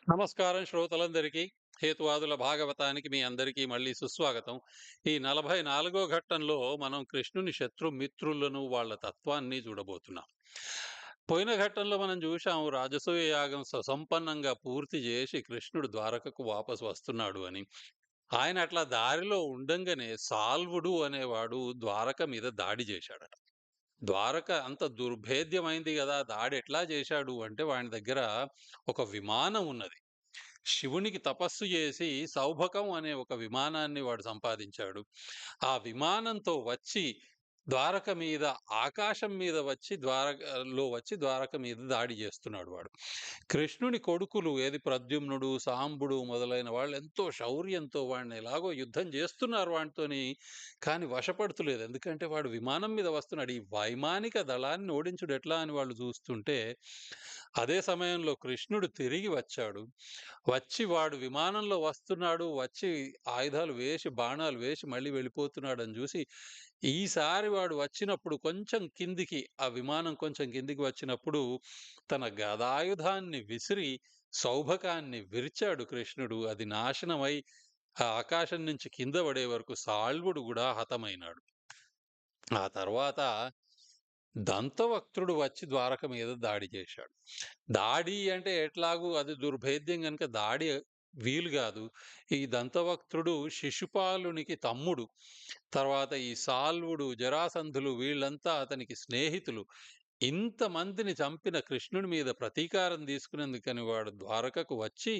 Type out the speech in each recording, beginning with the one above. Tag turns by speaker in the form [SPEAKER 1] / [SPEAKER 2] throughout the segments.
[SPEAKER 1] నమస్కారం శ్రోతలందరికీ. హేతువాదుల భాగవతానికి మీ అందరికీ మళ్ళీ సుస్వాగతం. ఈ 44 ఘట్టంలో మనం కృష్ణుని శత్రుమిత్రులను వాళ్ళ తత్వాన్ని చూడబోతున్నాం. పోయిన ఘట్టంలో మనం చూశాం రాజసూయ యాగం సుసంపన్నంగా పూర్తి చేసి కృష్ణుడు ద్వారకకు వాపసు వస్తున్నాడు అని. ఆయన అట్లా దారిలో ఉండంగానే సాల్వుడు అనేవాడు ద్వారక మీద దాడి చేశాడట. ద్వారక అంత దుర్భేద్యమైంది గదా! దాడి ఎట్లా చేశాడు అంటే వాని దగ్గర ఒక విమానం ఉన్నది. శివునికి తపస్సు చేసి సౌభకం అనే ఒక విమానాన్ని వాడు సంపాదించాడు. ఆ విమానంతో వచ్చి ద్వారక మీద ఆకాశం మీద వచ్చి ద్వారక మీద దాడి చేస్తున్నాడు వాడు. కృష్ణుని కొడుకులు ఏది ప్రద్యుమ్నుడు, సాంబుడు మొదలైన వాళ్ళు ఎంతో శౌర్యంతో వాడిని ఎలాగో యుద్ధం చేస్తున్నారు వానితోని. కానీ వశపడుతలేదు. ఎందుకంటే వాడు విమానం మీద వస్తున్నాడు. ఈ వైమానిక దళాన్ని ఓడించుడు ఎట్లా అని వాళ్ళు చూస్తుంటే, అదే సమయంలో కృష్ణుడు తిరిగి వచ్చాడు. వచ్చి వాడు విమానంలో వస్తున్నాడు. వచ్చి ఆయుధాలు వేసి, బాణాలు వేసి మళ్ళీ వెళ్ళిపోతున్నాడని జూసి, ఈసారి వాడు వచ్చినప్పుడు కొంచెం కిందికి ఆ విమానం కొంచెం కిందికి వచ్చినప్పుడు, తన గదాయుధాన్ని విసిరి సౌభకాన్ని విరిచాడు కృష్ణుడు. అది నాశనమై ఆ ఆకాశం నుంచి కింద పడే వరకు సాళ్వుడు గూడా హతమైనాడు. ఆ తర్వాత దంతవక్త్రుడు వచ్చి ద్వారక మీద దాడి చేశాడు. దాడి అంటే ఎట్లాగూ అది దుర్భేద్యం గనుక దాడి వీలు గాదు. ఈ దంతవక్త్రుడు శిశుపాలునికి తమ్ముడు. తర్వాత ఈ సాల్వుడు, జరాసంధులు వీళ్ళంతా అతనికి స్నేహితులు. ఇంతమందిని చంపిన కృష్ణుడి మీద ప్రతీకారం తీసుకునేందుకని వాడు ద్వారకకు వచ్చి,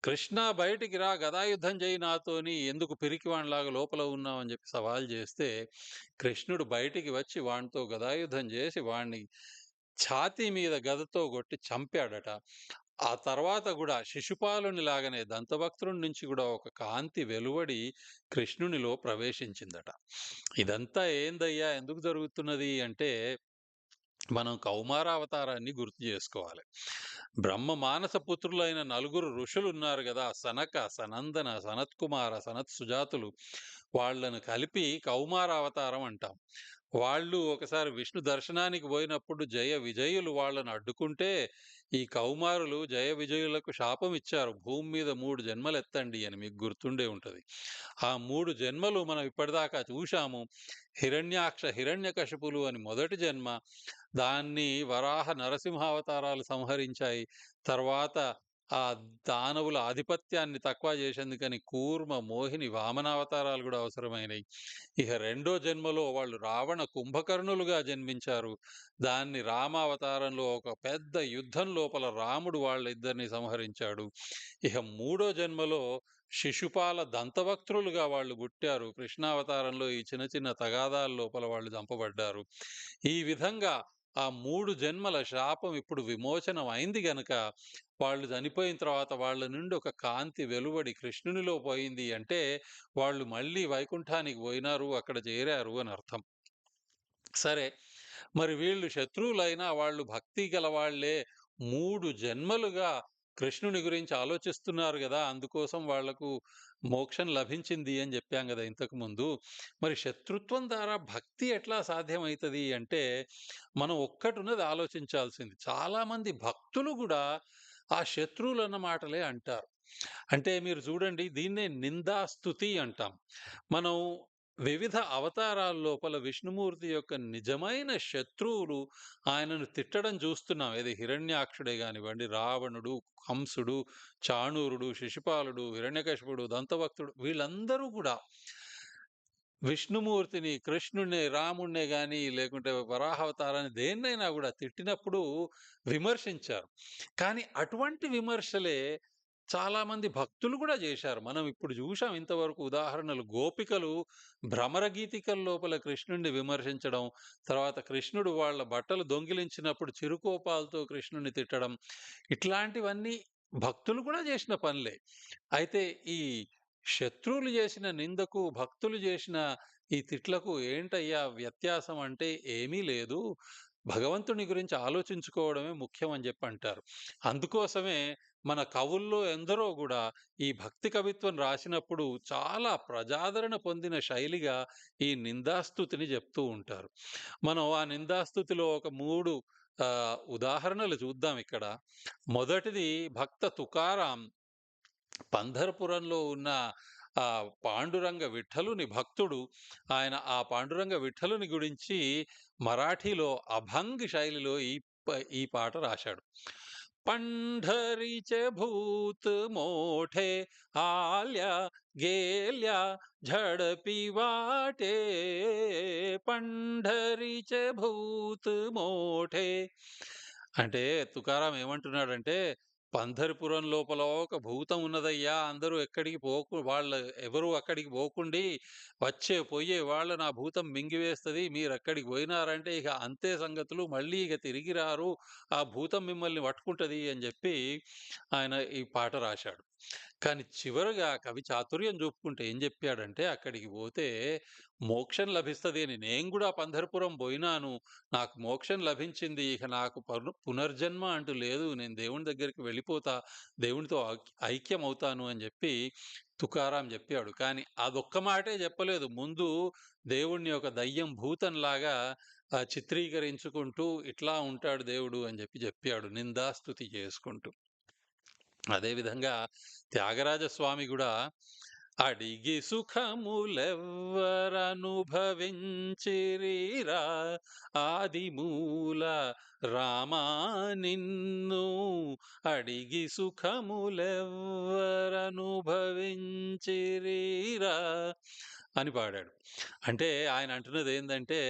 [SPEAKER 1] "కృష్ణ బయటికి రా! గదాయుద్ధం చెయ్యి నాతోని. ఎందుకు పిరికివానిలాగా లోపల ఉన్నావు" అని చెప్పి సవాల్ చేస్తే, కృష్ణుడు బయటికి వచ్చి వానితో గదాయుద్ధం చేసి వాడిని ఛాతీ మీద గదతో కొట్టి చంపాడట. ఆ తర్వాత గూడా శిశుపాలుని లాగానే దంతవక్త్రుని నుంచి గూడా ఒక కాంతి వెలువడి కృష్ణునిలో ప్రవేశించిందట. ఇదంతా ఏందయ్యా? ఎందుకు జరుగుతున్నది అంటే, మనం కౌమారావతారాన్ని గుర్తు చేసుకోవాలి. బ్రహ్మ మానస పుత్రులైన నలుగురు ఋషులున్నారు గదా! సనక, సనందన, సనత్కుమార, సనత్సుజాతులు. వాళ్ళను కలిపి కౌమారావతారం అంటాం. వాళ్ళు ఒకసారి విష్ణు దర్శనానికి పోయినప్పుడు జయ విజయులు వాళ్ళను అడ్డుకుంటే, ఈ కౌమారులు జయ విజయులకు శాపం ఇచ్చారు. భూమి మీద 3 జన్మలెత్తండి అని మీకు గుర్తుండే ఉంటది. ఆ 3 జన్మలు మనం ఇప్పటిదాకా చూశాము. హిరణ్యాక్ష, హిరణ్యకశిపులు అని మొదటి జన్మ. దాన్ని వరాహ, నరసింహావతారాలు సంహరించాయి. తర్వాత ఆ దానవుల ఆధిపత్యాన్ని తక్కువ చేసేందుకని కూర్మ, మోహిని, వామనావతారాలు గూడా అవసరమైనయి. ఇక రెండో జన్మలో వాళ్ళు రావణ, కుంభకర్ణులుగా జన్మించారు. దాన్ని రామావతారంలో ఒక పెద్ద యుద్ధం లోపల రాముడు వాళ్ళిద్దరిని సంహరించాడు. ఇక మూడో జన్మలో శిశుపాల దంతవక్త్రులుగా వాళ్ళు పుట్టారు. కృష్ణావతారంలో ఈ చిన్న చిన్న తగాదాల లోపల వాళ్ళు చంపబడ్డారు. ఈ విధంగా ఆ 3 జన్మల శాపం ఇప్పుడు విమోచనం అయింది గనక, వాళ్ళు చనిపోయిన తర్వాత వాళ్ళ నుండి ఒక కాంతి వెలువడి కృష్ణునిలో పోయింది అంటే, వాళ్ళు మళ్ళీ వైకుంఠానికి పోయినారు, అక్కడ చేరారు అని అర్థం. సరే, మరి వీళ్ళు శత్రువులైనా వాళ్ళు భక్తి గలవాళ్ళే. 3 జన్మలుగా కృష్ణుని గురించి ఆలోచిస్తున్నారు గదా! అందుకోసం వాళ్లకు మోక్షం లభించింది అని జెప్పాం గదా ఇంతకుముందు. మరి శత్రుత్వం ద్వారా భక్తి ఎట్లా సాధ్యమైతది అంటే, మనం ఒక్కటున్నది ఆలోచించాల్సింది. చాలామంది భక్తులు గూడా ఆ శత్రువులన్న మాటలే అంటారు. అంటే మీరు చూడండి, దీన్నే నిందాస్తుతి అంటాం. మనం వివిధ అవతారాల లోపల విష్ణుమూర్తి యొక్క నిజమైన శత్రువులు ఆయనను తిట్టడం చూస్తున్నాం. ఏది హిరణ్యాక్షుడే గానివ్వండి, రావణుడు, కంసుడు, చాణూరుడు, శిశుపాలుడు, హిరణ్యకశిపుడు, దంతభక్తుడు వీళ్ళందరూ గూడా విష్ణుమూర్తిని, కృష్ణుడిని, రాముడినే గాని, లేకుంటే వరాహావతారాన్ని దేన్నైనా గూడా తిట్టినప్పుడు విమర్శించారు. కానీ అటువంటి విమర్శలే చాలామంది భక్తులు గూడా జేశారు. మనం ఇప్పుడు జూశాం ఇంతవరకు ఉదాహరణలు. గోపికలు భ్రమర గీతికల లోపల కృష్ణుడిని విమర్శించడం, తర్వాత కృష్ణుడు వాళ్ళ బట్టలు దొంగిలించినప్పుడు చిరుకోపాలతో కృష్ణుడిని తిట్టడం, ఇట్లాంటివన్నీ భక్తులు కూడా జేసిన పనులే. అయితే ఈ శత్రువులు జేసిన నిందకు, భక్తులు జేసిన ఈ తిట్లకు ఏంటయ్యా వ్యత్యాసం అంటే ఏమీ లేదు. భగవంతుని గురించి ఆలోచించుకోవడమే ముఖ్యం అని జెప్పంటారు. అందుకోసమే మన కవుల్లో ఎందరో గూడా ఈ భక్తి కవిత్వం రాసినప్పుడు చాలా ప్రజాదరణ పొందిన శైలిగా ఈ నిందాస్తుతిని జెప్తూ ఉంటారు. మనం ఆ నిందాస్తుతిలో ఒక 3 ఉదాహరణలు చూద్దాం ఇక్కడ. మొదటిది భక్త తుకారాం పంధరపురంలో ఉన్న పాండురంగ విఠలుని భక్తుడు. ఆయన ఆ పాండురంగ విఠలుని గురించి మరాఠీలో అభంగ్ శైలిలో ఈ పాట రాశాడు. पंढरीचे भूत मोठे आल्या गेल्या झडपी वाटे పంढరీचे భూత్ మోఠే అంటే తుకారాం ఏమంటున్నాడంటే, పంధరిపురం లోపల ఒక భూతం ఉన్నదయ్యా, అందరూ ఎక్కడికి ఎవరు అక్కడికి పోకుండి, వచ్చే పొయ్యే వాళ్ళని ఆ భూతం మింగివేస్తది, మీరక్కడికి పోయినారంటే ఇక అంతే సంగతులు, మళ్ళీ ఇక తిరిగి రారు, ఆ భూతం మిమ్మల్ని పట్టుకుంటది అని చెప్పి ఆయన ఈ పాట రాశాడు. కానీ చివరగా కవి చాతుర్యం చూపుకుంటే ఏం చెప్పాడంటే, అక్కడికి పోతే మోక్షం లభిస్తది అని. నేను కూడా పంధరపురం పోయినాను, నాకు మోక్షం లభించింది, ఇక నాకు పునర్జన్మ అంటూ లేదు, నేను దేవుని దగ్గరికి వెళ్ళిపోతా, దేవునితో ఐక్యం అవుతాను అని చెప్పి తుకారాం చెప్పాడు. కానీ అదొక్క మాటే చెప్పలేదు. ముందు దేవుణ్ణి ఒక దయ్యం భూతంలాగా చిత్రీకరించుకుంటూ ఇట్లా ఉంటాడు దేవుడు అని చెప్పాడు, నిందాస్తుతి చేసుకుంటూ. అదేవిధంగా త్యాగరాజ స్వామి గూడా అడిగి సుఖములెవ్వరనుభవించిరిరా ఆదిమూల రామా నిన్ను అడిగి సుఖములెవ్వరనుభవించిరిరా అని పాడాడు. అంటే ఆయన అంటున్నదేందంటే,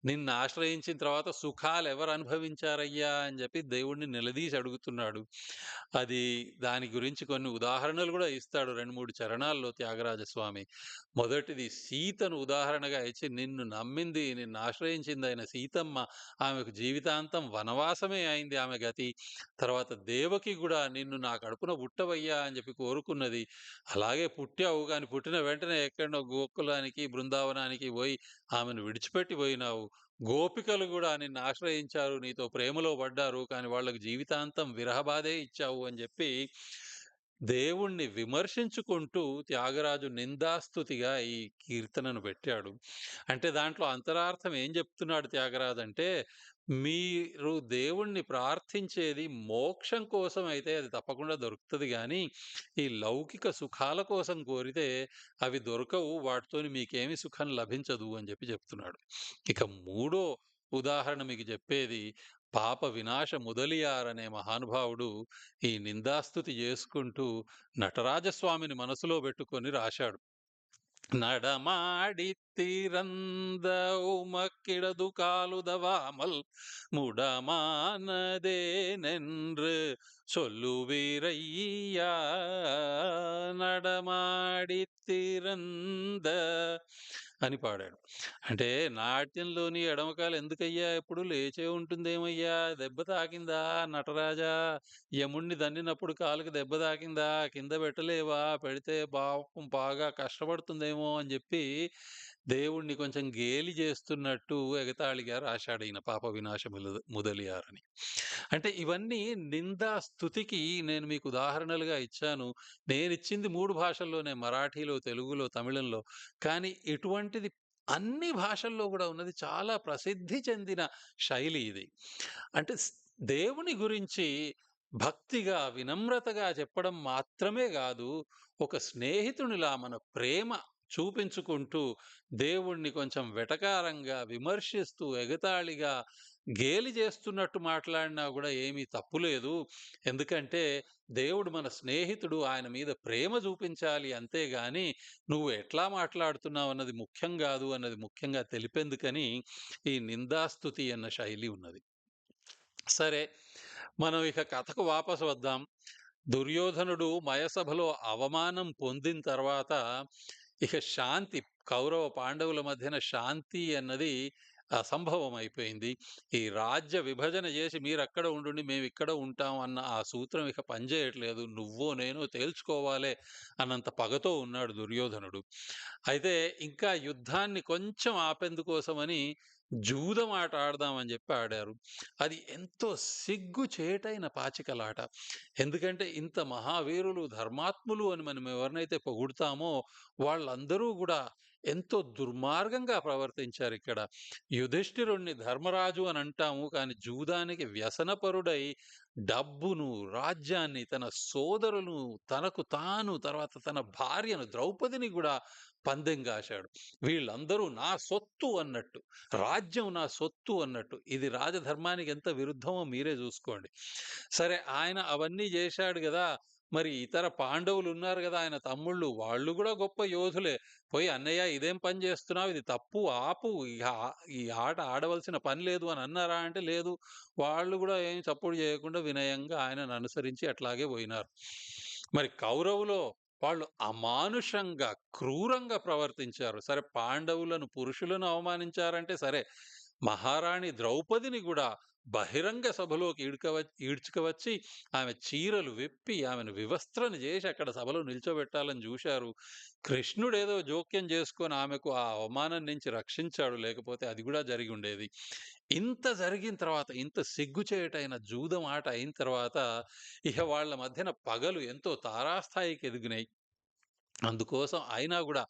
[SPEAKER 1] నిన్నాశ్రయించిన తర్వాత సుఖాలెవరు అనుభవించారయ్యా అని చెప్పి దేవుడిని నిలదీసి అడుగుతున్నాడు. అది దాని గురించి కొన్ని ఉదాహరణలు గూడా ఇస్తాడు 2, 3 చరణాల్లో త్యాగరాజ స్వామి. మొదటిది సీతను ఉదాహరణగా ఇచ్చి, నిన్ను నమ్మింది, నిన్నాశ్రయించిందయిన సీతమ్మ, ఆమెకు జీవితాంతం వనవాసమే అయింది ఆమె గతి. తర్వాత దేవకి గూడా నిన్ను నా కడుపున పుట్టవయ్యా అని చెప్పి కోరుకున్నది. అలాగే పుట్టావు, కానీ పుట్టిన వెంటనే ఎక్కడనో గోకులానికి, బృందావనానికి పోయి ఆమెను విడిచిపెట్టి పోయినావు. గోపికలు గూడా నిన్ను ఆశ్రయించారు, నీతో ప్రేమలో పడ్డారు, కానీ వాళ్ళకి జీవితాంతం విరహబాధే ఇచ్చావు అని జెప్పి దేవుణ్ణి విమర్శించుకుంటూ త్యాగరాజు నిందాస్తుతిగా ఈ కీర్తనను పెట్టాడు. అంటే దాంట్లో అంతరార్థం ఏం జెప్తున్నాడు త్యాగరాజు అంటే, మీరు దేవుణ్ణి ప్రార్థించేది మోక్షం కోసం అయితే అది తప్పకుండా దొరుకుతది గానీ, ఈ లౌకిక సుఖాల కోసం కోరితే అవి దొరకవు, వాటితోని మీకేమి సుఖం లభించదు అని చెప్తున్నాడు. ఇక మూడో ఉదాహరణ మీకు చెప్పేది, పాప వినాశ ముదలియార్ అనే మహానుభావుడు ఈ నిందాస్తుతి చేసుకుంటూ నటరాజస్వామిని మనసులో పెట్టుకొని రాశాడు. நடமாடித்திறந்த காலுதவாமல் முடமானதேனென்று சொல்லுவீரையா నడమాడిత్తిరంద అని పాడాడు. అంటే నాట్యంలోని ఎడమకాలు ఎందుకయ్యా ఎప్పుడు లేచే ఉంటుందేమయ్యా, దెబ్బ తాకిందా నటరాజా, యముణ్ణి దన్నినప్పుడు కాలుకి దెబ్బ తాకిందా, కింద పెట్టలేవా, పెడితే పాపం బాగా కష్టపడుతుందేమో అని చెప్పి దేవుణ్ణి కొంచెం గేలి చేస్తున్నట్టు ఎగతాళిగా రాశాడు ఈయన పాప వినాశ ముదలియారని. అంటే ఇవన్నీ నిందా స్తుతికి నేను మీకు ఉదాహరణలుగా ఇచ్చాను. నేనిచ్చింది 3 భాషల్లోనే, మరాఠీలో, తెలుగులో, తమిళంలో. కానీ ఇటువంటిది అన్ని భాషల్లో గూడా ఉన్నది, చాలా ప్రసిద్ధి చెందిన శైలి ఇది. అంటే దేవుని గురించి భక్తిగా, వినమ్రతగా చెప్పడం మాత్రమే గాదు, ఒక స్నేహితునిలా మన ప్రేమ చూపించుకుంటూ, దేవుణ్ణి కొంచెం వెటకారంగా, విమర్శిస్తూ, ఎగతాళిగా, గేలి చేస్తున్నట్టు మాట్లాడినా గూడా ఏమీ తప్పు లేదు. ఎందుకంటే, దేవుడు మన స్నేహితుడు, ఆయన మీద ప్రేమ చూపించాలి అంతేగాని, నువ్వు ఎట్లా మాట్లాడుతున్నావన్నది ముఖ్యం గాదు అన్నది ముఖ్యంగా తెలిపేందుకని ఈ నిందాస్తుతి అన్న శైలి ఉన్నది. సరే, మనం ఇక కథకు వాపసు వద్దాం. దుర్యోధనుడు మయసభలో అవమానం పొందిన తర్వాత ఇక శాంతి, కౌరవ పాండవుల మధ్యన శాంతి అన్నది అసంభవం అయిపోయింది. ఈ రాజ్య విభజన చేసి మీరక్కడ ఉండుండి మేమిక్కడ ఉంటాం అన్న ఆ సూత్రం ఇక పనిచేయట్లేదు, నువ్వో నేనో తేల్చుకోవాలే అన్నంత పగతో ఉన్నాడు దుర్యోధనుడు. అయితే ఇంకా యుద్ధాన్ని కొంచెం ఆపేందుకోసమని జూదం ఆట ఆడదామని జెప్పి ఆడారు. అది ఎంతో సిగ్గుచేటైన పాచికలాట. ఎందుకంటే ఇంత మహావీరులు, ధర్మాత్ములు అని మనం ఎవరినైతే పొగుడుతామో వాళ్ళందరూ గూడా ఎంతో దుర్మార్గంగా ప్రవర్తించారిక్కడ. యుధిష్ఠిరుడిని ధర్మరాజు అని అంటాము. కానీ జూదానికి వ్యసనపరుడై డబ్బును, రాజ్యాన్ని, తన సోదరులను, తనకు తాను, తర్వాత తన భార్యను ద్రౌపదిని గూడా పందెం గాశాడు. వీళ్ళందరూ నా సొత్తు అన్నట్టు. రాజ్యం నా సొత్తు అన్నట్టు. ఇది రాజధర్మానికి ఎంత విరుద్ధమో మీరే జూసుకోండి. సరే ఆయన అవన్నీ జేశాడు గదా! మరి ఇతర పాండవులున్నారు గదా! ఆయన తమ్ముళ్ళు. వాళ్ళు గూడా గొప్ప యోధులే. పోయి "అన్నయ్య ఇదేం పని జేస్తున్నావు? ఇది తప్పు ఆపు. ఇగ ఈ ఆట ఆడవలసిన పని లేదు" అని అన్నారా అంటే లేదు. వాళ్ళు గూడా ఏం చప్పుడు జేయకుండా వినయంగా ఆయనను అనుసరించి అట్లాగే బోయినారు. మరి కౌరవులో వాళ్ళు అమానుషంగా, క్రూరంగా ప్రవర్తించారు. సరే పాండవులను, పురుషులను అవమానించారంటే సరే, మహారాణి ద్రౌపదిని గూడా బహిరంగ సభలోకి ఈడ్చుకువచ్చి, ఆమె చీరలు విప్పి, ఆమెను వివస్త్రను జేసి అక్కడ సభలో నిల్చోబెట్టాలని జూశారు. కృష్ణుడేదో జోక్యం జేసుకొని ఆమెకు ఆ అవమానం నుంచి రక్షించాడు. లేకపోతే అది గూడా జరిగుండేది. ఇంత జరిగిన తర్వాత, ఇంత సిగ్గుచేటైన జూదం ఆట అయిన తర్వాత, ఇహ వాళ్ళ మధ్యన పగలు ఎంతో తారాస్థాయికి ఎదిగినయి. అందుకోసం అయినా గూడా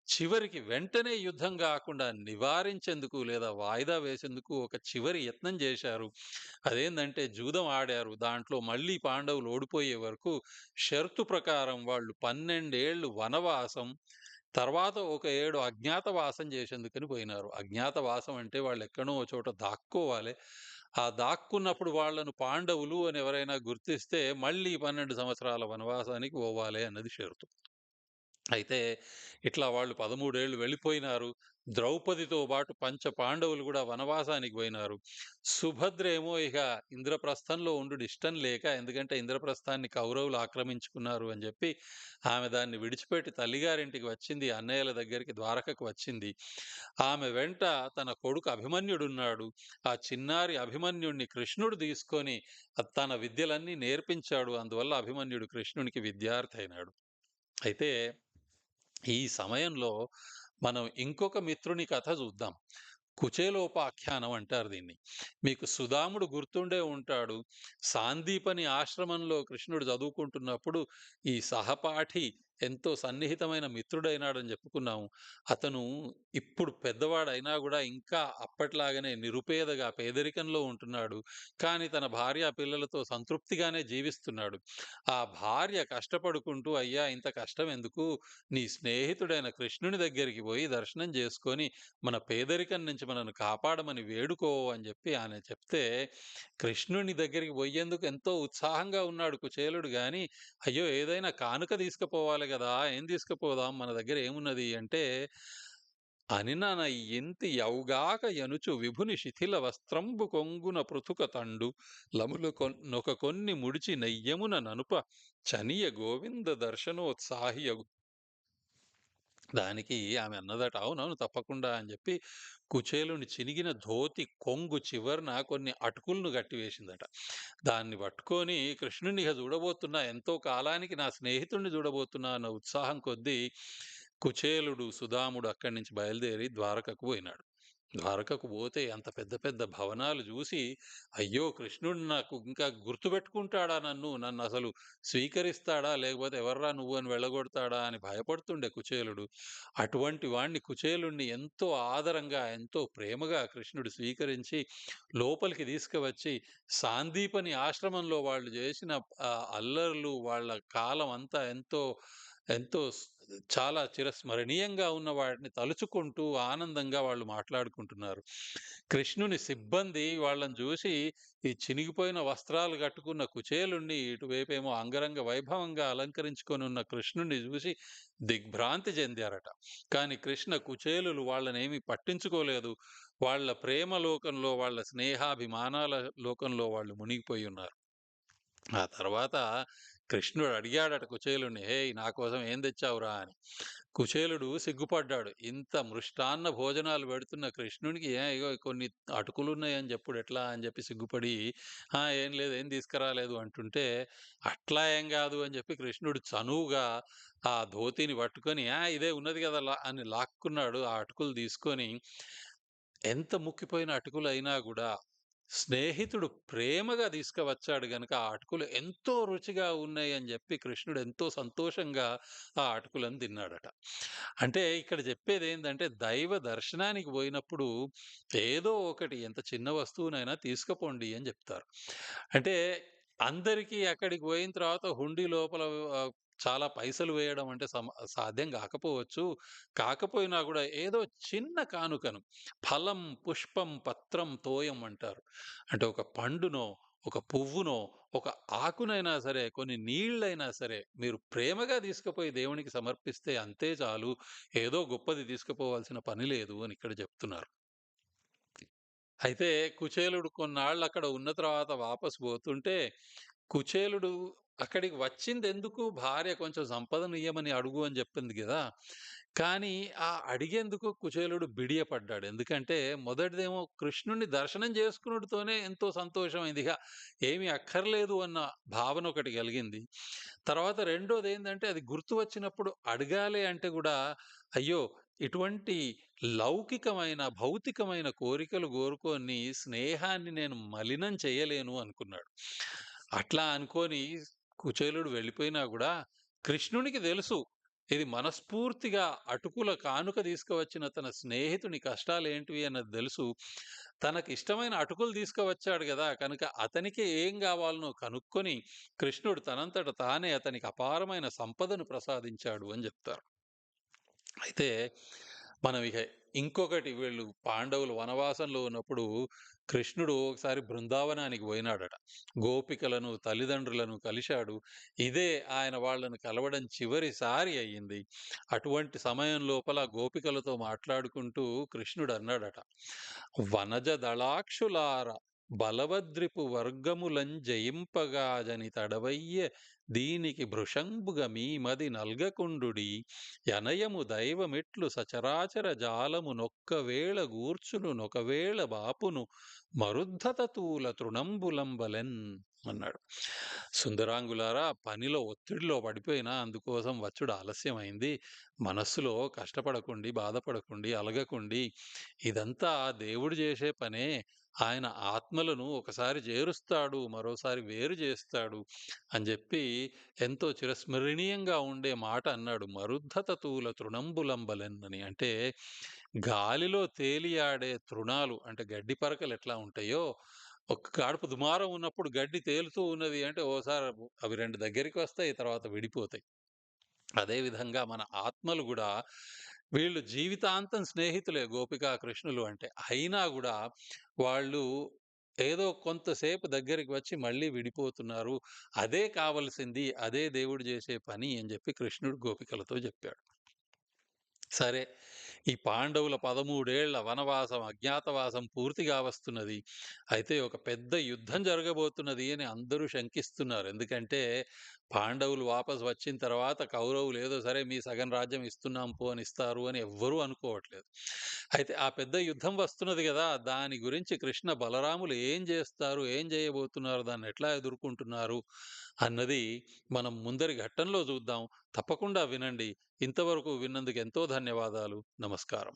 [SPEAKER 1] చివరికి వెంటనే యుద్ధం గాకుండా నివారించేందుకు లేదా వాయిదా వేసేందుకు ఒక చివరి యత్నం జేశారు. అదేందంటే జూదం ఆడారు. దాంట్లో మళ్ళీ పాండవులు ఓడిపోయే వరకు షరతు ప్రకారం వాళ్ళు 12 ఏళ్ళు వనవాసం, తర్వాత ఒక 7 అజ్ఞాతవాసం జేసేందుకని పోయినారు. అజ్ఞాతవాసం అంటే వాళ్ళెక్కడనో ఓ చోట దాక్కోవాలె. ఆ దాక్కున్నప్పుడు వాళ్ళను పాండవులు అని ఎవరైనా గుర్తిస్తే మళ్ళీ 12 సంవత్సరాల వనవాసానికి పోవాలె అన్నది షరతు. అయితే ఇట్లా వాళ్ళు 13 ఏళ్ళు వెళ్ళిపోయినారు. ద్రౌపదితో బాటు పంచ పాండవులు గూడా వనవాసానికి బోయినారు. సుభద్ర ఏమో ఇక ఇంద్రప్రస్థంలో ఉండుడు ఇష్టం లేక, ఎందుకంటే ఇంద్రప్రస్థాన్ని కౌరవులు ఆక్రమించుకున్నారు అని జెప్పి, ఆమె దాన్ని విడిచిపెట్టి తల్లిగారింటికి వచ్చింది. అన్నయ్యల దగ్గరికి ద్వారకకు వచ్చింది. ఆమె వెంట తన కొడుకు అభిమన్యుడున్నాడు. ఆ చిన్నారి అభిమన్యుడిని కృష్ణుడు తీసుకొని తన విద్యలన్నీ నేర్పించాడు. అందువల్ల అభిమన్యుడు కృష్ణునికి విద్యార్థి అయినాడు. అయితే ఈ సమయంలో మనం ఇంకొక మిత్రుని కథ చూద్దాం. కుచేలోపాఖ్యానం అంటారు దీన్ని. మీకు సుదాముడు గుర్తుండే ఉంటాడు. సాందీపని ఆశ్రమంలో కృష్ణుడు చదువుకుంటున్నప్పుడు ఈ సహపాఠి ఎంతో సన్నిహితమైన మిత్రుడైనాడని చెప్పుకున్నాము. అతను ఇప్పుడు పెద్దవాడైనా గూడా ఇంకా అప్పట్లాగానే నిరుపేదగా పేదరికంలో ఉంటున్నాడు. కానీ తన భార్య, పిల్లలతో సంతృప్తిగానే జీవిస్తున్నాడు. ఆ భార్య కష్టపడుకుంటూ "అయ్యా! ఇంత కష్టం ఎందుకు? నీ స్నేహితుడైన కృష్ణుని దగ్గరికి పోయి దర్శనం చేసుకొని, మన పేదరికం నుంచి మనను కాపాడమని వేడుకో" అని జెప్పి ఆమె చెప్తే, కృష్ణుని దగ్గరికి బోయేందుకు ఎంతో ఉత్సాహంగా ఉన్నాడు కుచేలుడు గాని, "అయ్యో! ఏదైనా కానుక తీసుకుపోవాలి గదా! ఏం తీసుకుపోదాం? మన దగ్గర ఏమున్నది" అంటే, "అనినన ఇంతి యౌగాక యనుచు విభుని శిథిల వస్త్రంబు కొంగున పృథుక తండు లములు నొక కొన్ని ముడిచి నెయ్యమున ననుప చనియ గోవింద దర్శనోత్సాహియగు." దానికి ఆమె అన్నదట, "అవునవును తప్పకుండా" అని జెప్పి కుచేలుని చినిగిన ధోతి కొంగు చివరన కొన్ని అటుకులను గట్టివేసిందట. దాన్ని పట్టుకొని కృష్ణుడిని ఇక చూడబోతున్నా, ఎంతో కాలానికి నా స్నేహితుడిని చూడబోతున్నా అన్న ఉత్సాహం కొద్దీ కుచేలుడు, సుదాముడు అక్కడి నుంచి బయలుదేరి ద్వారకకు పోయినాడు. ద్వారకకు పోతే అంత పెద్ద పెద్ద భవనాలు జూసి, అయ్యో! కృష్ణుడు నాకు ఇంకా గుర్తుపెట్టుకుంటాడా నన్ను? నన్నసలు స్వీకరిస్తాడా? లేకపోతే ఎవర్రా నువ్వు అని వెళ్ళగొడతాడా? అని భయపడుతుండే కుచేలుడు. అటువంటి వాడిని కుచేలుడిని ఎంతో ఆదరంగా, ఎంతో ప్రేమగా కృష్ణుడు స్వీకరించి లోపలికి తీసుకువచ్చి, సాందీపని ఆశ్రమంలో వాళ్ళు చేసిన అల్లర్లు, వాళ్ళ కాలం అంతా ఎంతో, ఎంతో చాలా చిరస్మరణీయంగా ఉన్న వాటిని తలుచుకుంటూ ఆనందంగా వాళ్ళు మాట్లాడుకుంటున్నారు. కృష్ణుని సిబ్బంది వాళ్ళని చూసి ఈ చినిగిపోయిన వస్త్రాలు కట్టుకున్న కుచేలుణ్ణి, ఇటువైపేమో అంగరంగ వైభవంగా అలంకరించుకొనున్న కృష్ణుడిని చూసి దిగ్భ్రాంతి చెందారట. కానీ కృష్ణ కుచేలులు వాళ్ళనేమి పట్టించుకోలేదు. వాళ్ళ ప్రేమ లోకంలో, వాళ్ళ స్నేహాభిమానాల లోకంలో వాళ్ళు మునిగిపోయి ఉన్నారు. ఆ తర్వాత కృష్ణుడు అడిగాడట కుచేలుడిని, "హేయ్! నా కోసం ఏం తెచ్చావురా" అని. కుచేలుడు సిగ్గుపడ్డాడు. ఇంత మృష్టాన్న భోజనాలు పెడుతున్న కృష్ణునికి ఇగో కొన్ని అటుకులున్నాయని జెప్పుడెట్లా అని జెప్పి సిగ్గుపడి, ఏం లేదు, ఏం తీసుకురాలేదు" అంటుంటే, "అట్లా ఏం గాదు" అని జెప్పి కృష్ణుడు చనువుగా ఆ ధోతిని పట్టుకొని, ఇదే ఉన్నది గదా! అని లాక్కున్నాడు. ఆ అటుకులు తీసుకొని ఎంత ముక్కిపోయిన అటుకులైనా గూడా, స్నేహితుడు ప్రేమగా తీసుకువచ్చాడు గనక, ఆ అటుకులు ఎంతో రుచిగా ఉన్నాయని జెప్పి కృష్ణుడు ఎంతో సంతోషంగా ఆ అటుకులను తిన్నాడట. అంటే ఇక్కడ చెప్పేదేందంటే, దైవ దర్శనానికి బోయినప్పుడు ఏదో ఒకటి ఎంత చిన్న వస్తువునైనా తీసుకుపోండి అని జెప్తారు. అంటే అందరికీ అక్కడికి పోయిన తర్వాత హుండీ లోపల ఆహ్, చాలా పైసలు వేయడం అంటే సాధ్యం గాకపోవచ్చు. కాకపోయినా గూడా ఏదో చిన్న కానుకను ఫలం, పుష్పం, పత్రం, తోయం అంటారు. అంటే ఒక పండునో, ఒక పువ్వునో, ఒక ఆకునైనా సరే, కొన్ని నీళ్ళైనా సరే, మీరు ప్రేమగా తీసుకుపోయి దేవునికి సమర్పిస్తే అంతే చాలు. ఏదో గొప్పది తీసుకుపోవాల్సిన పని లేదు అని ఇక్కడ చెప్తున్నారు. అయితే కుచేలుడు కొన్నాళ్ళక్కడ ఉన్న తర్వాత వాపసు పోతుంటే, కుచేలుడు అక్కడికి వచ్చిందెందుకు? భార్య కొంచెం సంపదనియ్యమని అడుగు అని జెప్పింది గదా! కానీ ఆ అడిగేందుకు కుచేలుడు బిడియపడ్డాడు. ఎందుకంటే మొదటిదేమో కృష్ణుడిని దర్శనం చేసుకునుడుతోనే ఎంతో సంతోషమైంది. ఇగ ఏమి అక్కర్లేదు అన్న భావన ఒకటి గలిగింది. తర్వాత రెండోదేందంటే అది గుర్తు వచ్చినప్పుడు అడగాలి అంటే గూడా అయ్యో! ఇటువంటి లౌకికమైన, భౌతికమైన కోరికలు గోరుకొని స్నేహాన్ని నేను మలినం చేయలేను అనుకున్నాడు. అట్లా అనుకోని కుచేలుడు వెళ్ళిపోయినా గూడా కృష్ణునికి తెలుసు. ఇది మనస్ఫూర్తిగా అటుకుల కానుక తీసుకువచ్చిన తన స్నేహితుని కష్టాలేంటివి అన్నది తెలుసు. తనకిష్టమైన అటుకులు తీసుకువచ్చాడు గదా! కనుక అతనికి ఏం గావాలనో కనుక్కొని కృష్ణుడు తనంతట తానే అతనికి అపారమైన సంపదను ప్రసాదించాడు అని జెప్తారు. అయితే మనం ఇక ఇంకొకటి వీళ్ళు పాండవులు వనవాసంలో ఉన్నప్పుడు కృష్ణుడు ఒకసారి బృందావనానికి పోయినాడట. గోపికలను, తల్లిదండ్రులను కలిశాడు. ఇదే ఆయన వాళ్ళను కలవడం చివరిసారి అయ్యింది. అటువంటి సమయం లోపల గోపికలతో మాట్లాడుకుంటూ కృష్ణుడు అన్నాడట. "వనజ దళాక్షులార బలవద్రిపు వర్గములం జయింపగాజని తడవయ్యె దీనికి భృశంబుగ మీ మది నల్గకుండుడి యనయము దైవమిట్లు సచరాచర జాలము నొక్కవేళ గూర్చును నొకవేళ బాపును మరుద్ధత తూల తృణంబులంబలెన్ అన్నాడు. సుందరాంగులారా, పనిలో ఒత్తిడిలో పడిపోయినా అందుకోసం వచ్చుడు ఆలస్యమైంది. మనస్సులో కష్టపడకుండి, బాధపడకుండి, అలగకుండి. ఇదంతా దేవుడు చేసే పనే. ఆయన ఆత్మలను ఒకసారి చేరుస్తాడు, మరోసారి వేరు చేస్తాడు అని చెప్పి ఎంతో చిరస్మరణీయంగా ఉండే మాట అన్నాడు. మరుద్ధత తూల తృణంబులంబలెన్ అని. అంటే గాలిలో తేలియాడే తృణాలు అంటే గడ్డి పరకలు ఎట్లా ఉంటాయో, ఒక గాడుపు దుమారం ఉన్నప్పుడు గడ్డి తేలుతూ ఉన్నది అంటే ఓసారి అవి 2 దగ్గరికి వస్తాయి. తర్వాత విడిపోతాయి. అదే విధంగా మన ఆత్మలు గూడా వీళ్ళు జీవితాంతం స్నేహితులే గోపిక, కృష్ణులు అంటే. అయినా గూడా వాళ్ళు ఏదో కొంతసేపు దగ్గరికి వచ్చి మళ్ళీ విడిపోతున్నారు. అదే కావలసింది. అదే దేవుడు జేసే పని అని జెప్పి కృష్ణుడు గోపికలతో జెప్పాడు. సరే. ఈ పాండవుల 13 ఏళ్ల వనవాసం, అజ్ఞాతవాసం పూర్తిగా వస్తున్నది. అయితే ఒక పెద్ద యుద్ధం జరగబోతున్నది అని అందరూ శంకిస్తున్నారు. ఎందుకంటే పాండవులు వాపసు వచ్చిన తర్వాత కౌరవులు ఏదో సరే మీ సగం రాజ్యం ఇస్తున్నాం పో అని ఇస్తారు అని ఎవ్వరూ అనుకోవట్లేదు. అయితే ఆ పెద్ద యుద్ధం వస్తున్నది గదా! దాని గురించి కృష్ణ బలరాములు ఏం జేస్తారు? ఏం జేయబోతున్నారు? దాన్ని ఎట్లా ఎదుర్కొంటున్నారు? అన్నది మనం ముందరి ఘట్టంలో జూద్దాం. తప్పకుండా వినండి. ఇంతవరకు విన్నందుకు ఎంతో ధన్యవాదాలు. నమస్కారం.